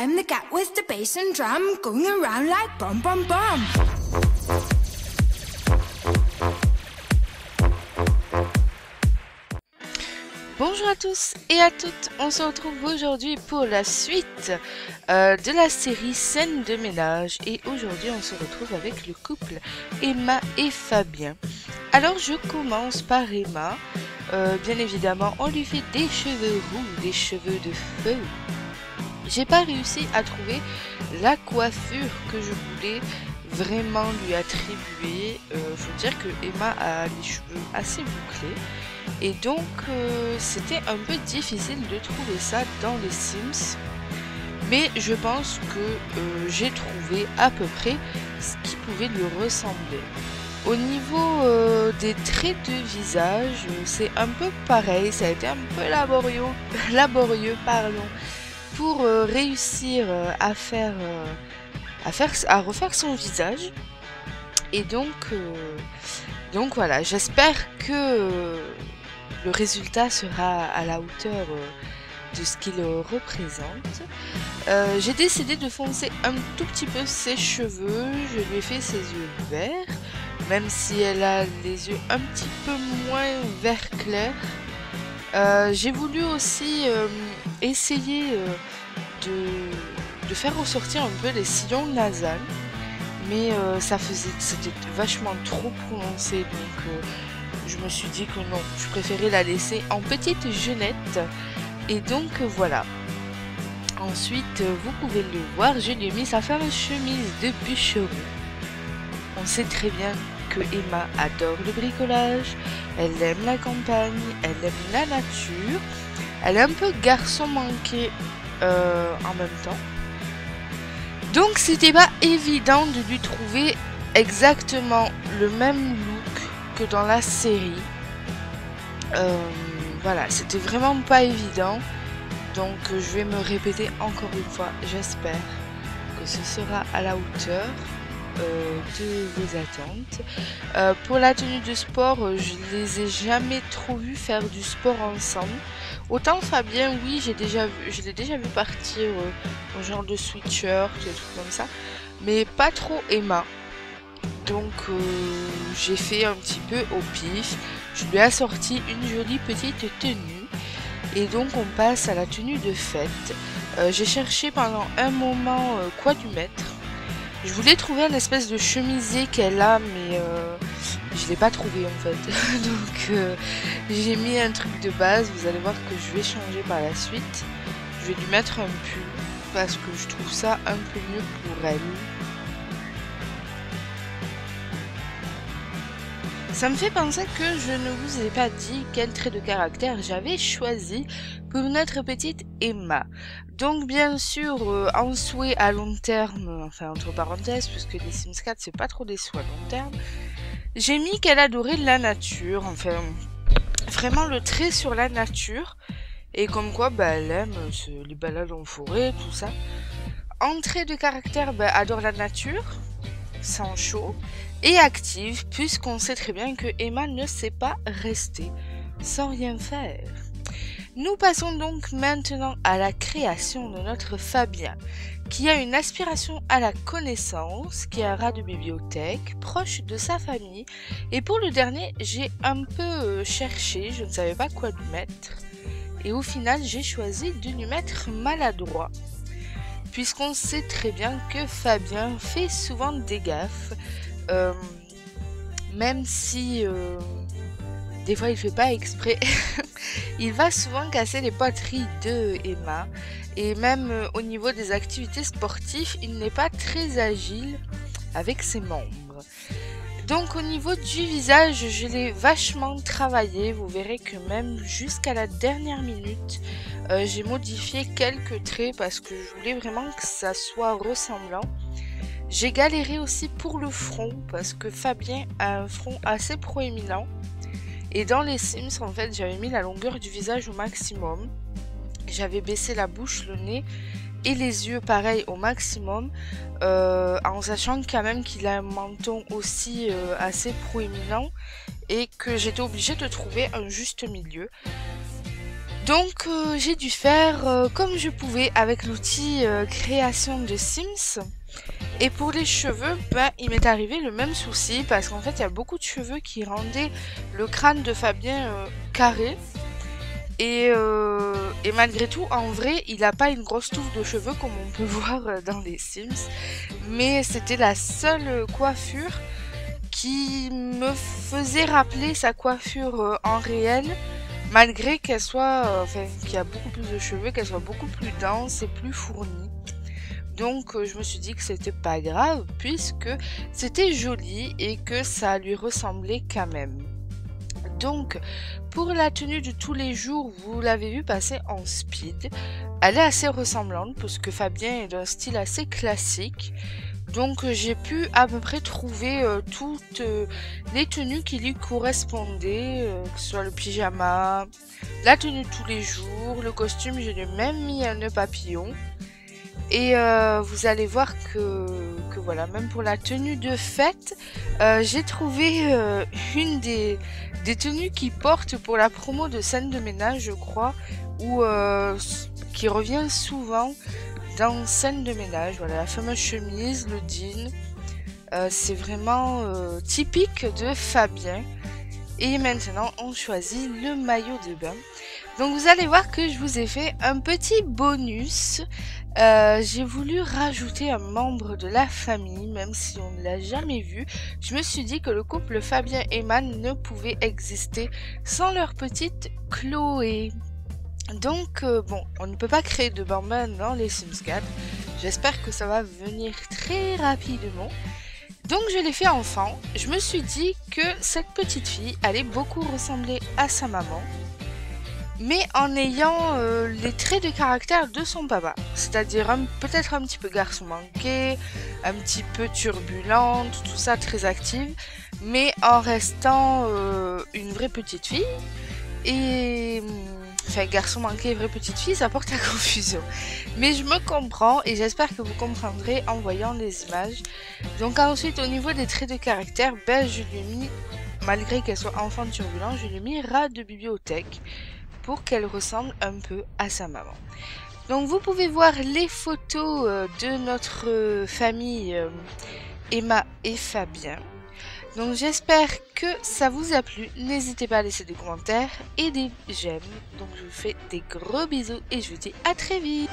I'm the cat with the bass and drum, going around like bum bum bum. Bonjour à tous et à toutes, on se retrouve aujourd'hui pour la suite de la série Scènes de ménage et aujourd'hui on se retrouve avec le couple Emma et Fabien. Alors je commence par Emma, bien évidemment on lui fait des cheveux roux, des cheveux de feu. J'ai pas réussi à trouver la coiffure que je voulais vraiment lui attribuer. Faut dire que Emma a les cheveux assez bouclés. Et donc c'était un peu difficile de trouver ça dans les Sims, mais je pense que j'ai trouvé à peu près ce qui pouvait lui ressembler. Au niveau des traits de visage, c'est un peu pareil, ça a été un peu laborieux pour réussir à refaire son visage. Et donc voilà, j'espère que le résultat sera à la hauteur de ce qu'il représente. J'ai décidé de foncer un tout petit peu ses cheveux. Je lui ai fait ses yeux verts, même si elle a les yeux un petit peu moins vert clair. J'ai voulu aussi essayer de faire ressortir un peu les sillons nasales, mais c'était vachement trop prononcé, donc je me suis dit que non, je préférais la laisser en petite jeunette. Et donc voilà. Ensuite, vous pouvez le voir, je lui ai mis sa fameuse chemise de bûcheron. On sait très bien que Emma adore le bricolage, elle aime la campagne, elle aime la nature. Elle est un peu garçon manqué en même temps. Donc c'était pas évident de lui trouver exactement le même look que dans la série. Voilà, c'était vraiment pas évident. Donc je vais me répéter encore une fois. J'espère que ce sera à la hauteur de vos attentes. Pour la tenue de sport, je les ai jamais trop vus faire du sport ensemble. Autant Fabien, oui, je l'ai déjà vu partir au genre de sweatshirt, des trucs comme ça, mais pas trop Emma. Donc j'ai fait un petit peu au pif. Je lui ai assorti une jolie petite tenue. Et donc on passe à la tenue de fête. J'ai cherché pendant un moment quoi lui mettre. Je voulais trouver une espèce de chemisier qu'elle a, mais je l'ai pas trouvé en fait. Donc j'ai mis un truc de base. Vous allez voir que je vais changer par la suite. Je vais lui mettre un pull parce que je trouve ça un peu mieux pour elle. Ça me fait penser que je ne vous ai pas dit quel trait de caractère j'avais choisi pour notre petite Emma. Donc bien sûr, en souhait à long terme, enfin entre parenthèses, puisque les Sims 4 c'est pas trop des souhaits à long terme, j'ai mis qu'elle adorait la nature, enfin vraiment le trait sur la nature, et comme quoi elle aime les balades en forêt, tout ça. En trait de caractère, adore la nature, sans chaud, et active, puisqu'on sait très bien que Emma ne sait pas rester sans rien faire. Nous passons donc maintenant à la création de notre Fabien, qui a une aspiration à la connaissance, qui est un rat de bibliothèque, proche de sa famille, et pour le dernier, j'ai un peu cherché, je ne savais pas quoi lui mettre, et au final, j'ai choisi de lui mettre maladroit, puisqu'on sait très bien que Fabien fait souvent des gaffes, même si des fois il fait pas exprès. Il va souvent casser les poteries de Emma, et même au niveau des activités sportives, il n'est pas très agile avec ses membres. Donc au niveau du visage, je l'ai vachement travaillé. Vous verrez que même jusqu'à la dernière minute, j'ai modifié quelques traits parce que je voulais vraiment que ça soit ressemblant. J'ai galéré aussi pour le front parce que Fabien a un front assez proéminent. Et dans les Sims, en fait, j'avais mis la longueur du visage au maximum. J'avais baissé la bouche, le nez et les yeux pareil au maximum, en sachant quand même qu'il a un menton aussi assez proéminent et que j'étais obligée de trouver un juste milieu. Donc j'ai dû faire comme je pouvais avec l'outil création de Sims. Et pour les cheveux, ben, il m'est arrivé le même souci parce qu'en fait il y a beaucoup de cheveux qui rendaient le crâne de Fabien carré. Et malgré tout, en vrai, il n'a pas une grosse touffe de cheveux comme on peut voir dans les Sims. Mais c'était la seule coiffure qui me faisait rappeler sa coiffure en réel. Malgré qu'elle soit, qu'il y a beaucoup plus de cheveux, qu'elle soit beaucoup plus dense et plus fournie. Donc je me suis dit que c'était pas grave puisque c'était joli et que ça lui ressemblait quand même. Donc pour la tenue de tous les jours, vous l'avez vu passer en speed. Elle est assez ressemblante puisque Fabien est d'un style assez classique. Donc j'ai pu à peu près trouver toutes les tenues qui lui correspondaient, que ce soit le pyjama, la tenue de tous les jours, le costume, je lui ai même mis un nœud papillon. Et vous allez voir que voilà, même pour la tenue de fête, j'ai trouvé une des tenues qu'il porte pour la promo de scène de ménage, je crois, ou qui revient souvent dans scène de ménage. Voilà, la fameuse chemise, le jean, c'est vraiment typique de Fabien. Et maintenant, on choisit le maillot de bain. Donc vous allez voir que je vous ai fait un petit bonus. J'ai voulu rajouter un membre de la famille, même si on ne l'a jamais vu. Je me suis dit que le couple Fabien et Man ne pouvait exister sans leur petite Chloé. Donc bon, on ne peut pas créer de Bamba dans les Sims 4. J'espère que ça va venir très rapidement. Donc je l'ai fait enfant. Je me suis dit que cette petite fille allait beaucoup ressembler à sa maman, mais en ayant les traits de caractère de son papa. C'est-à-dire peut-être un petit peu garçon manqué, un petit peu turbulente, tout ça très active, mais en restant une vraie petite fille. Et enfin, garçon manqué et vraie petite fille, ça porte à confusion. Mais je me comprends et j'espère que vous comprendrez en voyant les images. Donc ensuite, au niveau des traits de caractère, ben, je lui ai mis, malgré qu'elle soit enfant turbulent, je lui ai mis rat de bibliothèque pour qu'elle ressemble un peu à sa maman. Donc vous pouvez voir les photos de notre famille Emma et Fabien. Donc j'espère que ça vous a plu. N'hésitez pas à laisser des commentaires et des j'aime. Donc je vous fais des gros bisous et je vous dis à très vite.